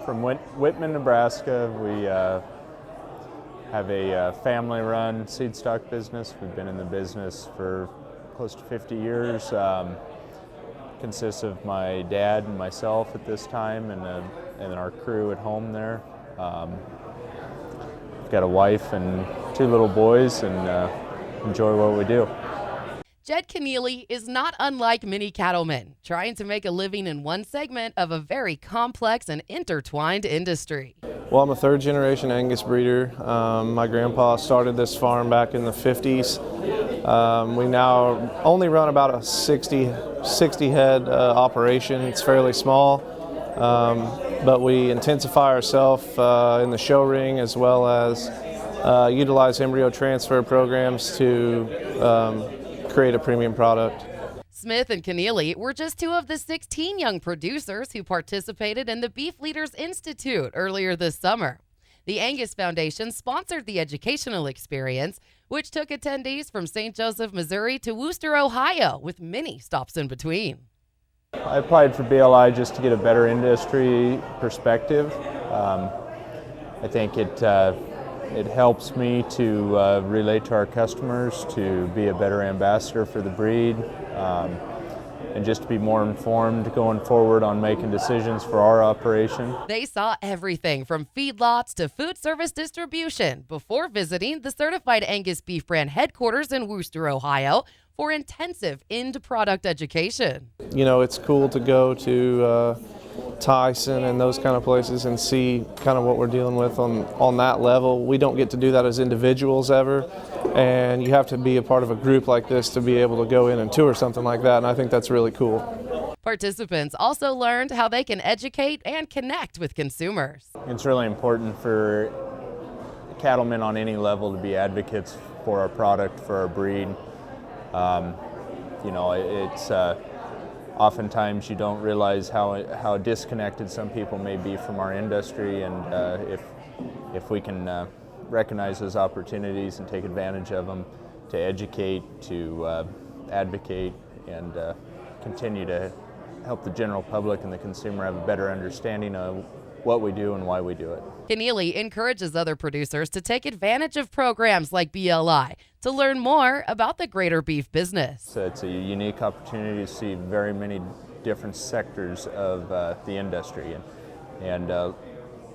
From Whitman, Nebraska. We have a family-run seed stock business. We've been in the business for close to 50 years. Consists of my dad and myself at this time, and our crew at home there. We've got a wife and 2 little boys, and enjoy what we do. Jed Keneally is not unlike many cattlemen, trying to make a living in one segment of a very complex and intertwined industry. Well, I'm a 3rd-generation Angus breeder. My grandpa started this farm back in the 50s. We now only run about a 60 head operation. It's fairly small, but we intensify ourselves in the show ring, as well as utilize embryo transfer programs to create a premium product. Smith and Keneally were just 2 of the 16 young producers who participated in the Beef Leaders Institute earlier this summer. The Angus Foundation sponsored the educational experience, which took attendees from St. Joseph, Missouri to Wooster, Ohio, with many stops in between. I applied for BLI just to get a better industry perspective. I think it helps me to relate to our customers, to be a better ambassador for the breed, and just to be more informed going forward on making decisions for our operation. They saw everything from feedlots to food service distribution before visiting the Certified Angus Beef brand headquarters in Wooster, Ohio, for intensive end product education. You know, it's cool to go to Tyson and those kind of places and see kind of what we're dealing with on that level. We don't get to do that as individuals ever, and you have to be a part of a group like this to be able to go in and tour something like that, and I think that's really cool. Participants also learned how they can educate and connect with consumers. It's really important for cattlemen on any level to be advocates for our product, for our breed. You know, it's oftentimes you don't realize how disconnected some people may be from our industry, and if we can recognize those opportunities and take advantage of them to educate, to advocate, and continue to help the general public and the consumer have a better understanding of what we do and why we do it. Keneally encourages other producers to take advantage of programs like BLI to learn more about the greater beef business. So it's a unique opportunity to see very many different sectors of the industry, and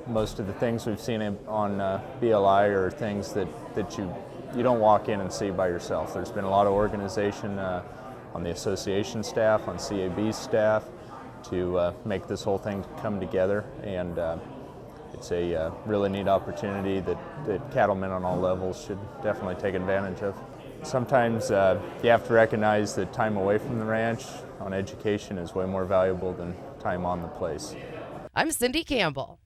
most of the things we've seen on BLI are things that you don't walk in and see by yourself. There's been a lot of organization on the association staff, on CAB staff, to make this whole thing come together, and it's a really neat opportunity that cattlemen on all levels should definitely take advantage of. Sometimes you have to recognize that time away from the ranch on education is way more valuable than time on the place. I'm Cindy Campbell.